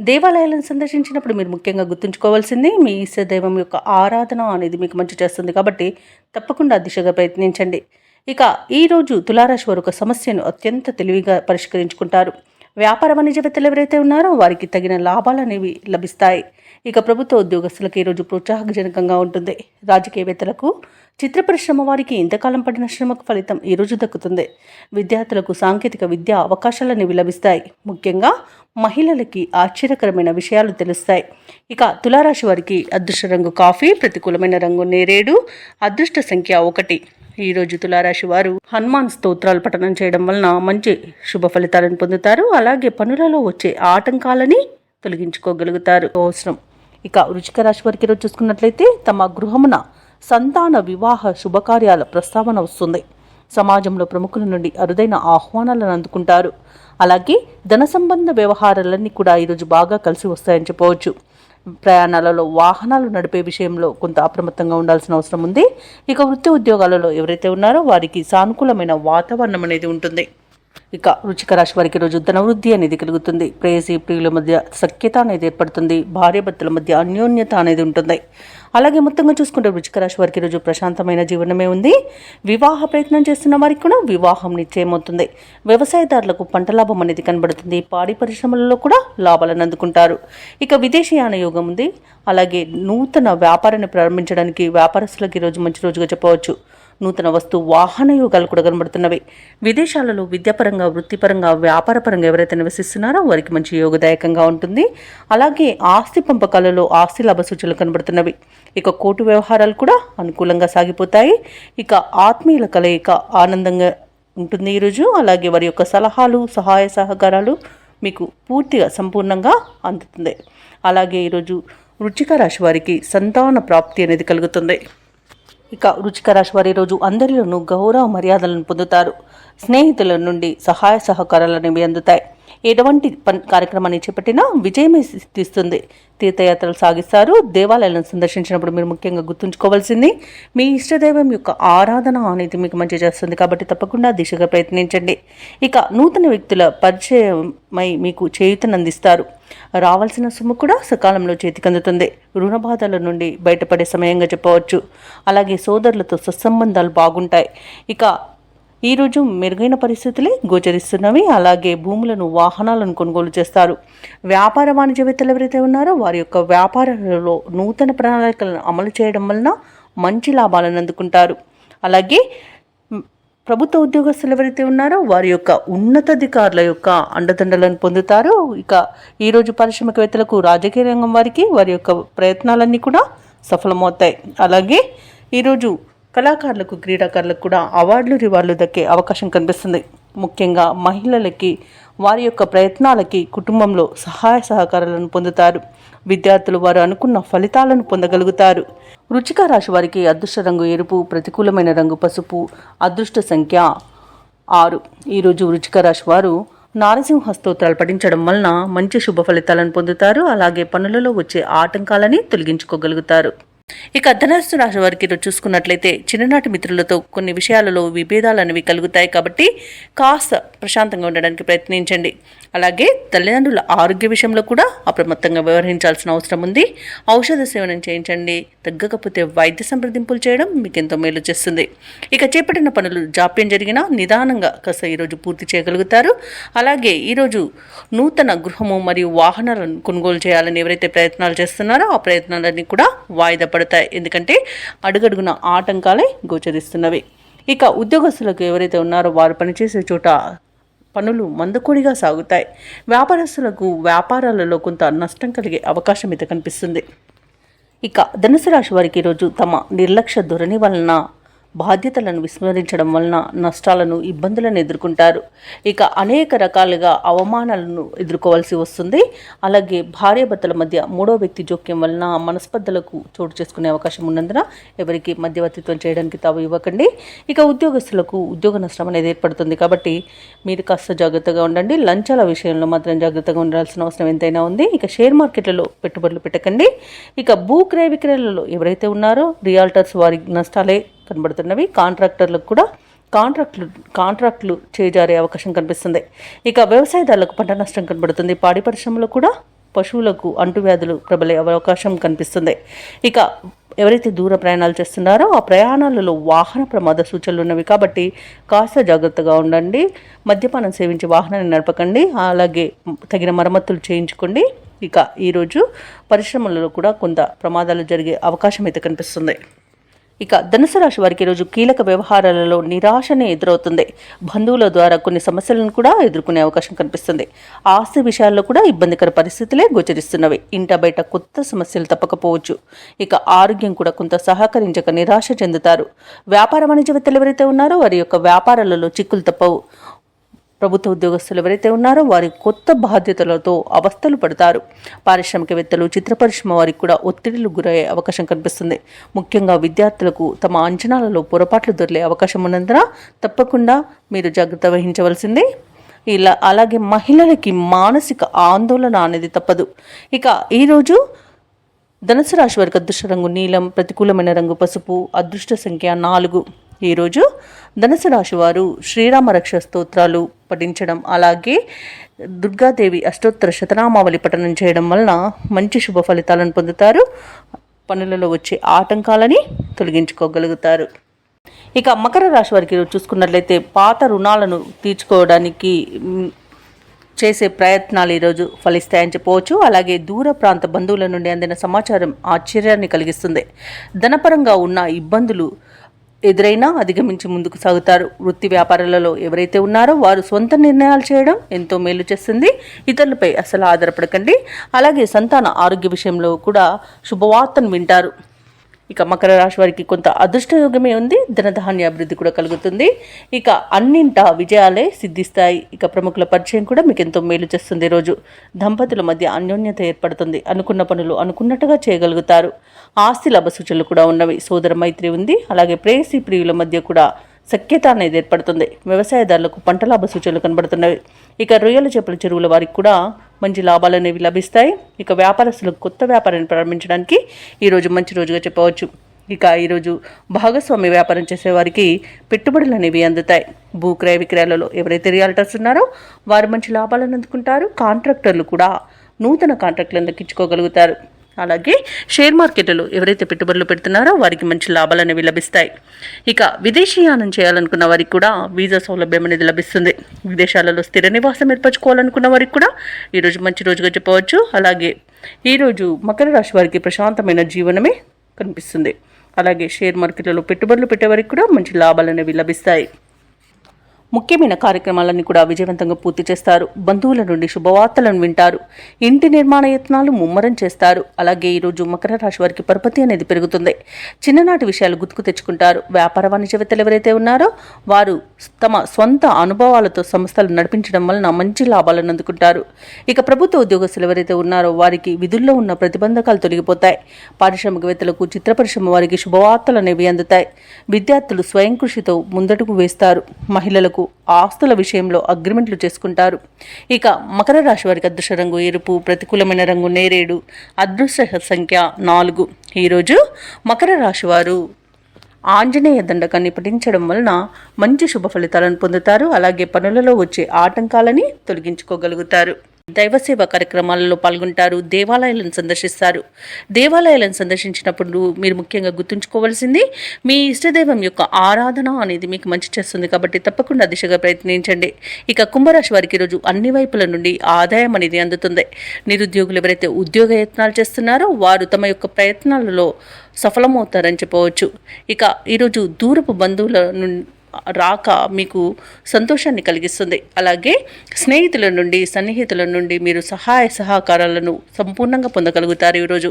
దేవాలయాలను సందర్శించినప్పుడు మీరు ముఖ్యంగా గుర్తుంచుకోవాల్సింది మీ ఇష్ట దైవం యొక్క ఆరాధన అనేది మీకు మంచి చేస్తుంది. కాబట్టి తప్పకుండా దిశగా ప్రయత్నించండి. ఇక ఈరోజు తులారాశి వారు ఒక సమస్యను అత్యంత తెలివిగా పరిష్కరించుకుంటారు. వ్యాపార వాణిజ్యవేత్తలు ఎవరైతే ఉన్నారో వారికి తగిన లాభాలు అనేవి లభిస్తాయి. ఇక ప్రభుత్వ ఉద్యోగస్తులకు ఈరోజు ప్రోత్సాహజనకంగా ఉంటుంది. రాజకీయవేత్తలకు చిత్ర పరిశ్రమ వారికి ఇంతకాలం పడిన శ్రమకు ఫలితం ఈరోజు దక్కుతుంది. విద్యార్థులకు సాంకేతిక విద్యా అవకాశాలు అనేవి లభిస్తాయి. ముఖ్యంగా మహిళలకి ఆశ్చర్యకరమైన విషయాలు తెలుస్తాయి. ఇక తులారాశి వారికి అదృష్ట రంగు కాఫీ, ప్రతికూలమైన రంగు నేరేడు, అదృష్ట సంఖ్య 1. ఈరోజు తులారాశి వారు హనుమాన్ స్తోత్రాలు పఠనం చేయడం వలన మంచి శుభ ఫలితాలను పొందుతారు. అలాగే పనులలో వచ్చే ఆటంకాలని తొలగించుకోగలుగుతారు. అవసరం. ఇక వృశ్చిక రాశి వారికి ఈరోజు చూసుకున్నట్లయితే తమ గృహమున సంతాన వివాహ శుభకార్యాల ప్రస్తావన వస్తుంది. సమాజంలో ప్రముఖుల నుండి అరుదైన ఆహ్వానాలను అందుకుంటారు. అలాగే ధన సంబంధ వ్యవహారాలన్నీ కూడా ఈరోజు బాగా కలిసి వస్తాయని చెప్పవచ్చు. ప్రయాణాలలో వాహనాలు నడిపే విషయంలో కొంత అప్రమత్తంగా ఉండాల్సిన అవసరం ఉంది. ఇక వృత్తి ఉద్యోగాలలో ఎవరైతే ఉన్నారో వారికి సానుకూలమైన వాతావరణం అనేది ఉంటుంది. ఇక వృశ్చిక రాశి వారికి రోజు ధన వృద్ధి అనేది కలుగుతుంది. ప్రేయసి ప్రియుల మధ్య సఖ్యత అనేది ఏర్పడుతుంది. భార్యాభర్తల మధ్య అన్యోన్యత అనేది ఉంటుంది. అలాగే మొత్తంగా చూసుకుంటే వృశ్చిక రాశి వారికి రోజు ప్రశాంతమైన జీవనమే ఉంది. వివాహ ప్రయత్నం చేస్తున్న వారికి కూడా వివాహం నిశ్చయమవుతుంది. వ్యవసాయదారులకు పంట లాభం అనేది కనబడుతుంది. పాడి పరిశ్రమలలో కూడా లాభాలను అందుకుంటారు. ఇక విదేశీయాన యోగం ఉంది. అలాగే నూతన వ్యాపారాన్ని ప్రారంభించడానికి వ్యాపారస్తులకు ఈరోజు మంచి రోజుగా చెప్పవచ్చు. నూతన వస్తు వాహన యోగాలు కూడా కనబడుతున్నవి. విదేశాలలో విద్యాపరంగా, వృత్తిపరంగా, వ్యాపారపరంగా ఎవరైతే నివసిస్తున్నారో వారికి మంచి యోగదాయకంగా ఉంటుంది. అలాగే ఆస్తి పంపకాలలో ఆస్తి లాభ సూచనలు కనబడుతున్నవి. ఇక కోర్టు వ్యవహారాలు కూడా అనుకూలంగా సాగిపోతాయి. ఇక ఆత్మీయుల కలయిక ఆనందంగా ఉంటుంది ఈరోజు. అలాగే వారి యొక్క సలహాలు, సహాయ సహకారాలు మీకు పూర్తిగా సంపూర్ణంగా అందుతుంది. అలాగే ఈరోజు వృశ్చిక రాశి వారికి సంతాన ప్రాప్తి అనేది కలుగుతుంది. ఇక వృశ్చిక రాశి వారి రోజు అందరిలోనూ గౌరవ మర్యాదలను పొందుతారు. స్నేహితుల నుండి సహాయ సహకారాలు అనేవి అందుతాయి. ఎటువంటి కార్యక్రమాన్ని చేపట్టినా విజయమే సిద్ధిస్తుంది. తీర్థయాత్రలు సాగిస్తారు. దేవాలయాలను సందర్శించినప్పుడు మీరు ముఖ్యంగా గుర్తుంచుకోవాల్సింది మీ ఇష్టదైవం యొక్క ఆరాధన అనేది మీకు మంచి చేస్తుంది. కాబట్టి తప్పకుండా దిశగా ప్రయత్నించండి. ఇక నూతన వ్యక్తుల పరిచయమై మీకు చేయూతనందిస్తారు. రావాల్సిన సొమ్ము కూడా సకాలంలో చేతికి అందుతుంది. రుణ బాధల నుండి బయటపడే సమయంగా చెప్పవచ్చు. అలాగే సోదరులతో సత్సంబంధాలు బాగుంటాయి. ఇక ఈరోజు మెరుగైన పరిస్థితులే గోచరిస్తున్నవి. అలాగే భూములను, వాహనాలను కొనుగోలు చేస్తారు. వ్యాపార వాణిజ్యవేత్తలు ఎవరైతే ఉన్నారో వారి యొక్క వ్యాపారాలలో నూతన ప్రణాళికలను అమలు చేయడం వలన మంచి లాభాలను అందుకుంటారు. అలాగే ప్రభుత్వ ఉద్యోగస్తులు ఎవరైతే ఉన్నారో వారి యొక్క ఉన్నతాధికారుల యొక్క అండదండలను పొందుతారు. ఇక ఈరోజు పారిశ్రామికవేత్తలకు, రాజకీయ రంగం వారికి వారి యొక్క ప్రయత్నాలన్నీ కూడా సఫలమవుతాయి. అలాగే ఈరోజు కళాకారులకు, క్రీడాకారులకు కూడా అవార్డులు, రివార్డులు దక్కే అవకాశం కనిపిస్తుంది. ముఖ్యంగా మహిళలకి వారి యొక్క ప్రయత్నాలకి కుటుంబంలో సహాయ సహకారాలను పొందుతారు. విద్యార్థులు వారు అనుకున్న ఫలితాలను పొందగలుగుతారు. వృశ్చిక రాశి వారికి అదృష్ట రంగు ఎరుపు, ప్రతికూలమైన రంగు పసుపు, అదృష్ట సంఖ్య 6. ఈరోజు వృశ్చిక రాశి వారు నారసింహ స్తోత్రాలు పఠించడం వలన మంచి శుభ ఫలితాలను పొందుతారు. అలాగే పనులలో వచ్చే ఆటంకాలని తొలగించుకోగలుగుతారు. ఇక ధనస్సు రాశి వారికి ఈరోజు చూసుకున్నట్లయితే చిన్ననాటి మిత్రులతో కొన్ని విషయాలలో విభేదాలు అనేవి కలుగుతాయి. కాబట్టి కాస్త ప్రశాంతంగా ఉండడానికి ప్రయత్నించండి. అలాగే తల్లిదండ్రుల ఆరోగ్య విషయంలో కూడా అప్రమత్తంగా వ్యవహరించాల్సిన అవసరం ఉంది. ఔషధ సేవనం చేయించండి. తగ్గకపోతే వైద్య సంప్రదింపులు చేయడం మీకు ఎంతో మేలు చేస్తుంది. ఇక చేపట్టిన పనులు జాప్యం జరిగినా నిదానంగా కాస్త ఈరోజు పూర్తి చేయగలుగుతారు. అలాగే ఈరోజు నూతన గృహము మరియు వాహనాలను కొనుగోలు చేయాలని ఎవరైతే ప్రయత్నాలు చేస్తున్నారో ఆ ప్రయత్నాలన్నీ కూడా వాయిదా పడతాయి. ఎందుకంటే అడుగడుగున ఆటంకాలే గోచరిస్తున్నవి. ఇక ఉద్యోగస్తులకు ఎవరైతే ఉన్నారో వారు పనిచేసే చోట పనులు మందకొడిగా సాగుతాయి. వ్యాపారస్తులకు వ్యాపారాలలో కొంత నష్టం కలిగే అవకాశం అయితే కనిపిస్తుంది. ఇక ధనుసు రాశి వారికి ఈరోజు తమ నిర్లక్ష్య ధోరణి వలన బాధ్యతలను విస్మరించడం వలన నష్టాలను, ఇబ్బందులను ఎదుర్కొంటారు. ఇక అనేక రకాలుగా అవమానాలను ఎదుర్కోవాల్సి వస్తుంది. అలాగే భార్యాభర్తల మధ్య మూడో వ్యక్తి జోక్యం వలన మనస్పర్ధలకు చోటు చేసుకునే అవకాశం ఉన్నందున ఎవరికి మధ్యవర్తిత్వం చేయడానికి తావు ఇవ్వకండి. ఇక ఉద్యోగస్తులకు ఉద్యోగ నష్టం అనేది ఏర్పడుతుంది. కాబట్టి మీరు కాస్త జాగ్రత్తగా ఉండండి. లంచాల విషయంలో మాత్రం జాగ్రత్తగా ఉండాల్సిన అవసరం ఎంతైనా ఉంది. ఇక షేర్ మార్కెట్లలో పెట్టుబడులు పెట్టకండి. ఇక భూ క్రయ విక్రయాలలో ఎవరైతే ఉన్నారో రియాల్టర్స్ వారి నష్టాలే కనబడుతున్నవి. కాంట్రాక్టర్లకు కూడా కాంట్రాక్టులు చేజారే అవకాశం కనిపిస్తుంది. ఇక వ్యవసాయదారులకు పంట నష్టం కనబడుతుంది. పాడి పరిశ్రమలో కూడా పశువులకు అంటువ్యాధులు ప్రబలే అవకాశం కనిపిస్తుంది. ఇక ఎవరైతే దూర ప్రయాణాలు చేస్తున్నారో ఆ ప్రయాణాలలో వాహన ప్రమాద సూచనలు ఉన్నవి. కాబట్టి కాస్త జాగ్రత్తగా ఉండండి. మద్యపానం సేవించి వాహనాన్ని నడపకండి. అలాగే తగిన మరమ్మతులు చేయించుకోండి. ఇక ఈరోజు పరిశ్రమలలో కూడా కొంత ప్రమాదాలు జరిగే అవకాశం అయితే కనిపిస్తుంది. ఇక ధనుసు రాశి వారికి ఈరోజు కీలక వ్యవహారాలలో నిరాశనే ఎదురవుతుంది. బంధువుల ద్వారా కొన్ని సమస్యలను కూడా ఎదుర్కొనే అవకాశం కనిపిస్తుంది. ఆస్తి విషయాల్లో కూడా ఇబ్బందికర పరిస్థితులే గోచరిస్తున్నవి. ఇంట బయట కొత్త సమస్యలు తప్పకపోవచ్చు. ఇక ఆరోగ్యం కూడా కొంత సహకరించక నిరాశ చెందుతారు. వ్యాపార వాణిజ్యవేత్తలు ఎవరైతే ఉన్నారో వారి యొక్క వ్యాపారాలలో చిక్కులు తప్పవు. ప్రభుత్వ ఉద్యోగస్తులు ఎవరైతే ఉన్నారో వారి కొత్త బాధ్యతలతో అవస్థలు పడతారు. పారిశ్రామికవేత్తలు, చిత్ర పరిశ్రమ వారికి కూడా ఒత్తిడిలు గురయ్యే అవకాశం కనిపిస్తుంది. ముఖ్యంగా విద్యార్థులకు తమ అంచనాలలో పొరపాట్లు దొరికే అవకాశం ఉన్నందున తప్పకుండా మీరు జాగ్రత్త వహించవలసిందే. అలాగే మహిళలకి మానసిక ఆందోళన అనేది తప్పదు. ఇక ఈరోజు ధనుసు రాశి వారికి అదృష్ట రంగు నీలం, ప్రతికూలమైన రంగు పసుపు, అదృష్ట సంఖ్య 4. ఈరోజు ధనుసు రాశి వారు శ్రీరామ రక్ష స్తోత్రాలు పఠించడం, అలాగే దుర్గాదేవి అష్టోత్తర శతనామావళి పఠనం చేయడం వలన మంచి శుభ ఫలితాలను పొందుతారు. పనులలో వచ్చే ఆటంకాలని తొలగించుకోగలుగుతారు. ఇక మకర రాశి వారికి చూసుకున్నట్లయితే పాత రుణాలను తీర్చుకోవడానికి చేసే ప్రయత్నాలు ఈరోజు ఫలిస్తాయని చెప్పవచ్చు. అలాగే దూర ప్రాంత బంధువుల నుండి అందిన సమాచారం ఆశ్చర్యాన్ని కలిగిస్తుంది. ధనపరంగా ఉన్న ఇబ్బందులు ఎదురైనా అధిగమించి ముందుకు సాగుతారు. వృత్తి వ్యాపారాలలో ఎవరైతే ఉన్నారో వారు సొంత నిర్ణయాలు చేయడం ఎంతో మేలు చేస్తుంది. ఇతరులపై అసలు ఆధారపడకండి. అలాగే సంతాన ఆరోగ్య విషయంలో కూడా శుభవార్తను వింటారు. ఇక మకర రాశి వారికి కొంత అదృష్టయోగమే ఉంది. ధనధాన్య అభివృద్ధి కూడా కలుగుతుంది. ఇక అన్నింటా విజయాలే సిద్ధిస్తాయి. ఇక ప్రముఖుల పరిచయం కూడా మీకు ఎంతో మేలు చేస్తుంది. రోజు దంపతుల మధ్య అన్యోన్యత ఏర్పడుతుంది. అనుకున్న పనులు అనుకున్నట్టుగా చేయగలుగుతారు. ఆస్తి లాభ సూచనలు కూడా ఉన్నవి. సోదర మైత్రి ఉంది. అలాగే ప్రేయసి ప్రియుల మధ్య కూడా సఖ్యత అనేది ఏర్పడుతుంది. వ్యవసాయదారులకు పంట లాభ సూచనలు కనబడుతున్నవి. ఇక రొయ్యల చేపల చెరువుల వారికి కూడా మంచి లాభాలు అనేవి లభిస్తాయి. ఇక వ్యాపారస్తులకు కొత్త వ్యాపారాన్ని ప్రారంభించడానికి ఈరోజు మంచి రోజుగా చెప్పవచ్చు. ఇక ఈరోజు భాగస్వామ్య వ్యాపారం చేసేవారికి పెట్టుబడులు అనేవి అందుతాయి. భూక్రయ విక్రయాలలో ఎవరైతే రియాల్టర్స్ ఉన్నారో వారు మంచి లాభాలను అందుకుంటారు. కాంట్రాక్టర్లు కూడా నూతన కాంట్రాక్టులను దక్కించుకోగలుగుతారు. అలాగే షేర్ మార్కెట్లో ఎవరైతే పెట్టుబడులు పెడుతున్నారో వారికి మంచి లాభాలు అనేవి లభిస్తాయి. ఇక విదేశీయానం చేయాలనుకున్న వారికి కూడా వీసా సౌలభ్యం అనేది లభిస్తుంది. విదేశాలలో స్థిర నివాసం ఏర్పరచుకోవాలనుకున్న వారికి కూడా ఈరోజు మంచి రోజుగా చెప్పవచ్చు. అలాగే ఈరోజు మకర రాశి వారికి ప్రశాంతమైన జీవనమే కనిపిస్తుంది. అలాగే షేర్ మార్కెట్లలో పెట్టుబడులు పెట్టేవారికి కూడా మంచి లాభాలు అనేవి లభిస్తాయి. ముఖ్యమైన కార్యక్రమాలన్నీ కూడా విజయవంతంగా పూర్తి చేస్తారు. బంధువుల నుండి శుభవార్తలను వింటారు. ఇంటి నిర్మాణ యత్నాలు ముమ్మరం చేస్తారు. అలాగే ఈరోజు మకర రాశి వారికి పరపతి అనేది పెరుగుతుంది. చిన్ననాటి విషయాలు గుర్తుకు తెచ్చుకుంటారు. వ్యాపార వాణిజ్యవేత్తలు ఎవరైతే ఉన్నారో వారు తమ సొంత అనుభవాలతో సంస్థలు నడిపించడం వలన మంచి లాభాలను అందుకుంటారు. ఇక ప్రభుత్వ ఉద్యోగస్తులు ఎవరైతే ఉన్నారో వారికి విధుల్లో ఉన్న ప్రతిబంధకాలు తొలగిపోతాయి. పారిశ్రామికవేత్తలకు, చిత్ర పరిశ్రమ వారికి శుభవార్తలు అనేవి అందుతాయి. విద్యార్థులు స్వయం కృషితో ముందడుగు వేస్తారు. మహిళలకు ఆస్తుల విషయంలో అగ్రిమెంట్లు చేసుకుంటారు. ఇక మకర రాశి వారికి అదృష్ట రంగు ఎరుపు, ప్రతికూలమైన రంగు నేరేడు, అదృష్ట సంఖ్య 4. ఈరోజు మకర రాశి వారు ఆంజనేయ దండకాన్ని పఠించడం వలన మంచి శుభ ఫలితాలను పొందుతారు. అలాగే పనులలో వచ్చే ఆటంకాలని తొలగించుకోగలుగుతారు. దైవ సేవ కార్యక్రమాలలో పాల్గొంటారు. దేవాలయాలను సందర్శిస్తారు. దేవాలయాలను సందర్శించినప్పుడు మీరు ముఖ్యంగా గుర్తుంచుకోవాల్సింది మీ ఇష్టదైవం యొక్క ఆరాధన అనేది మీకు మంచి చేస్తుంది. కాబట్టి తప్పకుండా దిశగా ప్రయత్నించండి. ఇక కుంభరాశి వారికి ఈరోజు అన్ని వైపుల నుండి ఆదాయం అనేది అందుతుంది. నిరుద్యోగులు ఎవరైతే ఉద్యోగ యత్నాలు చేస్తున్నారో వారు తమ యొక్క ప్రయత్నాలలో సఫలమవుతారని చెప్పవచ్చు. ఇక ఈరోజు దూరపు బంధువుల నుండి రాక మీకు సంతోషాన్ని కలిగిస్తుంది. అలాగే స్నేహితుల నుండి, సన్నిహితుల నుండి మీరు సహాయ సహకారాలను సంపూర్ణంగా పొందగలుగుతారు ఈరోజు.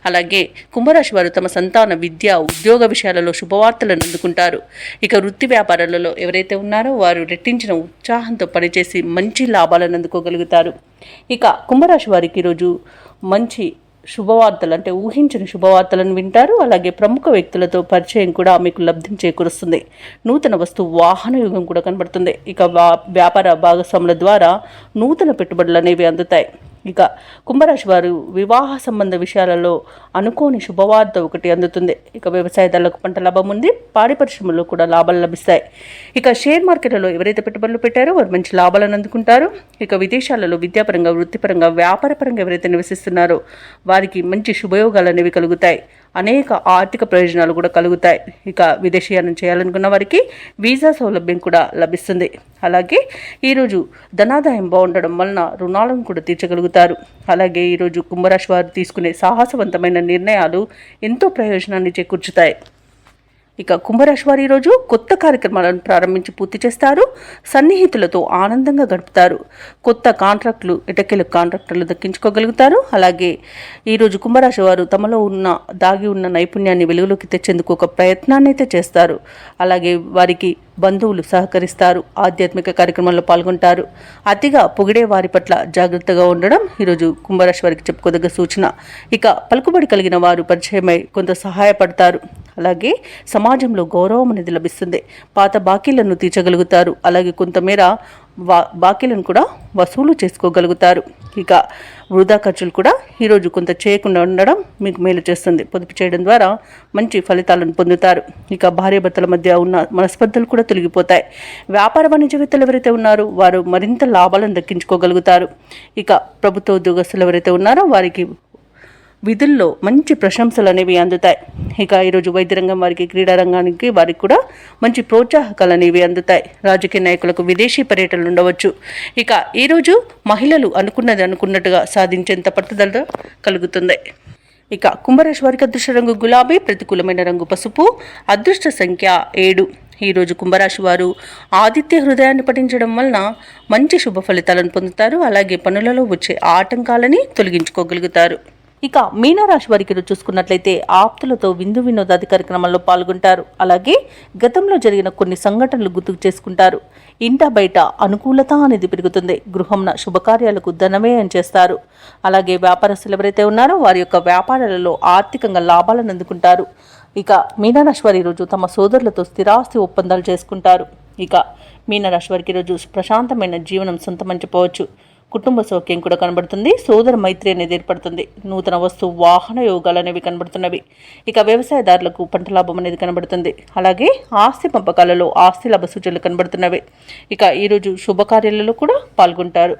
అలాగే కుంభరాశి వారు తమ సంతాన విద్య, ఉద్యోగ విషయాలలో శుభవార్తలను అందుకుంటారు. ఇక వృత్తి వ్యాపారాలలో ఎవరైతే ఉన్నారో వారు రెట్టించిన ఉత్సాహంతో పనిచేసి మంచి లాభాలను అందుకోగలుగుతారు. ఇక కుంభరాశి వారికి ఈరోజు మంచి శుభవార్తలు అంటే ఊహించిన శుభవార్తలను వింటారు. అలాగే ప్రముఖ వ్యక్తులతో పరిచయం కూడా మీకు లబ్ధిని చేకూరుస్తుంది. నూతన వాహన యుగం కూడా కనబడుతుంది. ఇక వ్యాపార భాగస్వాముల ద్వారా నూతన పెట్టుబడులు అనేవి అందుతాయి. ఇక కుంభరాశి వారు వివాహ సంబంధ విషయాలలో అనుకోని శుభవార్త ఒకటి అందుతుంది. ఇక వ్యవసాయదారులకు పంట లాభం ఉంది. పాడి పరిశ్రమలో కూడా లాభాలు లభిస్తాయి. ఇక షేర్ మార్కెట్లలో ఎవరైతే పెట్టుబడులు పెట్టారో వారు మంచి లాభాలను అందుకుంటారు. ఇక విదేశాలలో విద్యాపరంగా, వృత్తిపరంగా, వ్యాపారపరంగా ఎవరైతే నివసిస్తున్నారో వారికి మంచి శుభయోగాలు అనేవి కలుగుతాయి. అనేక ఆర్థిక ప్రయోజనాలు కూడా కలుగుతాయి. ఇక విదేశీయానం చేయాలనుకున్న వారికి వీసా సౌలభ్యం కూడా లభిస్తుంది. అలాగే ఈరోజు ధనాదాయం బాగుండడం వలన రుణాలను కూడా తీర్చగలుగుతారు. అలాగే ఈరోజు కుంభరాశి వారు తీసుకునే సాహసవంతమైన నిర్ణయాలు ఎంతో ప్రయోజనాన్ని చేకూర్చుతాయి. ఇక కుంభరాశి వారు ఈరోజు కొత్త కార్యక్రమాలను ప్రారంభించి పూర్తి చేస్తారు. సన్నిహితులతో ఆనందంగా గడుపుతారు. కొత్త కాంట్రాక్టులు, ఎటకెలకు కాంట్రాక్టర్లు దక్కించుకోగలుగుతారు. అలాగే ఈరోజు కుంభరాశి వారు తమలో దాగి ఉన్న నైపుణ్యాన్ని వెలుగులోకి తెచ్చేందుకు ఒక ప్రయత్నాన్ని అయితే చేస్తారు. అలాగే వారికి బంధువులు సహకరిస్తారు. ఆధ్యాత్మిక కార్యక్రమాల్లో పాల్గొంటారు. అతిగా పొగిడే వారి పట్ల జాగ్రత్తగా ఉండడం ఈరోజు కుంభరాశి వారికి చెప్పుకోదగ్గ సూచన. ఇక పలుకుబడి కలిగిన వారు పరిచయమై కొంత సహాయపడతారు. అలాగే సమాజంలో గౌరవం అనేది లభిస్తుంది. పాత బాకీలను తీర్చగలుగుతారు. అలాగే కొంతమేర బాకీలను కూడా వసూలు చేసుకోగలుగుతారు. ఇక వృధా ఖర్చులు కూడా ఈరోజు కొంత చేయకుండా ఉండడం మీకు మేలు చేస్తుంది. పొదుపు చేయడం ద్వారా మంచి ఫలితాలను పొందుతారు. ఇక భార్యాభర్తల మధ్య ఉన్న మనస్పర్ధలు కూడా తొలగిపోతాయి. వ్యాపార వాణిజ్యవేత్తలు ఎవరైతే ఉన్నారో వారు మరింత లాభాలను దక్కించుకోగలుగుతారు. ఇక ప్రభుత్వ ఉద్యోగస్తులు ఎవరైతే ఉన్నారో వారికి విధుల్లో మంచి ప్రశంసలు అనేవి అందుతాయి. ఇక ఈరోజు వైద్య రంగం వారికి, క్రీడా రంగానికి వారికి కూడా మంచి ప్రోత్సాహకాలు అనేవి అందుతాయి. రాజకీయ నాయకులకు విదేశీ పర్యటనలు ఉండవచ్చు. ఇక ఈరోజు మహిళలు అనుకున్నట్టుగా సాధించేంత పట్టుదల కలుగుతుంది. ఇక కుంభరాశి వారికి అదృష్ట రంగు గులాబీ, ప్రతికూలమైన రంగు పసుపు, అదృష్ట సంఖ్య 7. ఈరోజు కుంభరాశి వారు ఆదిత్య హృదయాన్ని పఠించడం వలన మంచి శుభ ఫలితాలను పొందుతారు. అలాగే పనులలో వచ్చే ఆటంకాలని తొలగించుకోగలుగుతారు. ఇక మీనరాశి వారికి చూసుకున్నట్లయితే ఆప్తులతో విందు వినోదాది కార్యక్రమాల్లో పాల్గొంటారు. అలాగే గతంలో జరిగిన కొన్ని సంఘటనలు గుర్తుకు చేసుకుంటారు. ఇంట బయట అనుకూలత అనేది పెరుగుతుంది. గృహంన శుభకార్యాలకు ధనవ్యయం చేస్తారు. అలాగే వ్యాపారస్తులు ఎవరైతే ఉన్నారో వారి యొక్క వ్యాపారాలలో ఆర్థికంగా లాభాలను అందుకుంటారు. ఇక మీనరాశి వారి ఈరోజు తమ సోదరులతో స్థిరాస్తి ఒప్పందాలు చేసుకుంటారు. ఇక మీనరాశి వారికి ఈరోజు ప్రశాంతమైన జీవనం సొంతమని చెప్పవచ్చు. కుటుంబ సౌఖ్యం కూడా కనబడుతుంది. సోదర మైత్రి అనేది ఏర్పడుతుంది. నూతన వస్తు వాహన యోగాలు అనేవి కనబడుతున్నవి. ఇక వ్యవసాయదారులకు పంట లాభం అనేది కనబడుతుంది. అలాగే ఆస్తి పంపకాలలో ఆస్తి లాభ సూచనలు కనబడుతున్నవి. ఇక ఈరోజు శుభకార్యాలలో కూడా పాల్గొంటారు.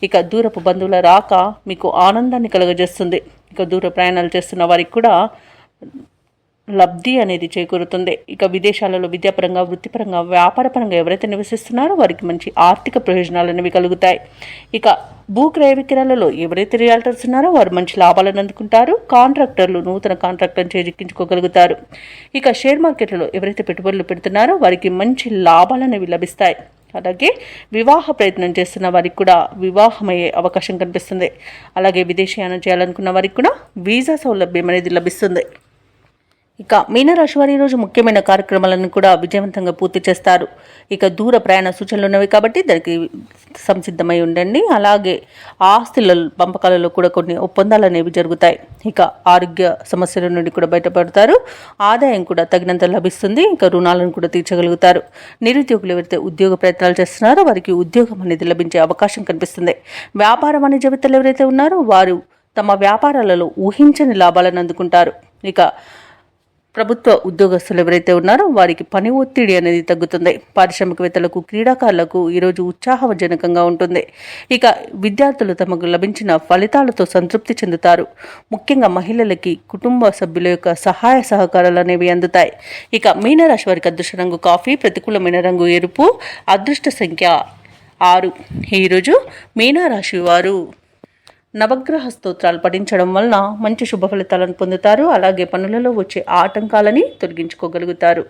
ఇక దూరపు బంధువుల రాక మీకు ఆనందాన్ని కలుగజేస్తుంది. ఇక దూర ప్రయాణాలు చేస్తున్న వారికి కూడా లబ్ధి అనేది చేకూరుతుంది. ఇక విదేశాలలో విద్యాపరంగా, వృత్తిపరంగా, వ్యాపారపరంగా ఎవరైతే నివసిస్తున్నారో వారికి మంచి ఆర్థిక ప్రయోజనాలు అనేవి కలుగుతాయి. ఇక భూ క్రయ విక్రయాలలో ఎవరైతే రియాల్టర్స్ ఉన్నారో వారు మంచి లాభాలను అందుకుంటారు. కాంట్రాక్టర్లు నూతన కాంట్రాక్టులను చేజిక్కించుకోగలుగుతారు. ఇక షేర్ మార్కెట్లలో ఎవరైతే పెట్టుబడులు పెడుతున్నారో వారికి మంచి లాభాలు అనేవి లభిస్తాయి. అలాగే వివాహ ప్రయత్నం చేస్తున్న వారికి కూడా వివాహమయ్యే అవకాశం కనిపిస్తుంది. అలాగే విదేశీయానం చేయాలనుకున్న వారికి కూడా వీసా సౌలభ్యం అనేది లభిస్తుంది. ఇక మీనరాశి వారి ఈరోజు ముఖ్యమైన కార్యక్రమాలను కూడా విజయవంతంగా పూర్తి చేస్తారు. ఇక దూర ప్రయాణ సూచనలు ఉన్నవి కాబట్టి దానికి సంసిద్ధమై ఉండండి. అలాగే ఆస్తుల పంపకాలలో కూడా కొన్ని ఒప్పందాలు అనేవి జరుగుతాయి. ఇక ఆరోగ్య సమస్యల నుండి కూడా బయటపడతారు. ఆదాయం కూడా తగినంత లభిస్తుంది. ఇంకా రుణాలను కూడా తీర్చగలుగుతారు. నిరుద్యోగులు ఎవరైతే ఉద్యోగ ప్రయత్నాలు చేస్తున్నారో వారికి ఉద్యోగం అనేది లభించే అవకాశం కనిపిస్తుంది. వ్యాపార వాణిజ్యవేత్తలు ఎవరైతే ఉన్నారో వారు తమ వ్యాపారాలలో ఊహించని లాభాలను అందుకుంటారు. ఇక ప్రభుత్వ ఉద్యోగస్తులు ఎవరైతే ఉన్నారో వారికి పని ఒత్తిడి అనేది తగ్గుతుంది. పారిశ్రామికవేత్తలకు, క్రీడాకారులకు ఈరోజు ఉత్సాహజనకంగా ఉంటుంది. ఇక విద్యార్థులు తమకు లభించిన ఫలితాలతో సంతృప్తి చెందుతారు. ముఖ్యంగా మహిళలకి కుటుంబ సభ్యుల యొక్క సహాయ సహకారాలు అనేవి అందుతాయి. ఇక మీనరాశి వారికి అదృష్ట రంగు కాఫీ, ప్రతికూలమైన రంగు ఎరుపు, అదృష్ట సంఖ్య 6. ఈరోజు మీనరాశి వారు నవగ్రహ స్తోత్రాలు పఠించడం వలన మంచి శుభ ఫలితాలను పొందుతారు. అలాగే పనులలో వచ్చే ఆటంకాలని తొలగించుకోగలుగుతారు.